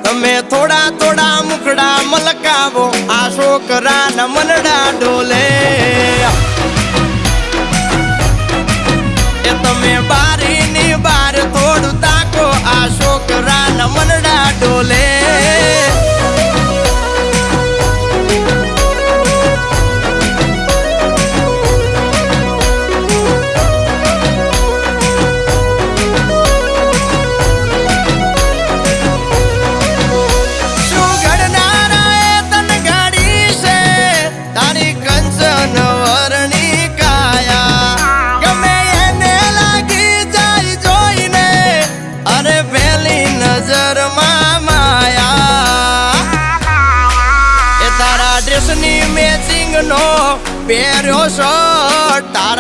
તમે થોડા થોડા મુખડા મલકાવો આ છોકરાના મનડા ડોલે એ તમે બારીની બાર થોડું તાકો આ છોકરાના મનડા ડોલે મેચિંગ નો પહેર્યો શર્ટ તારા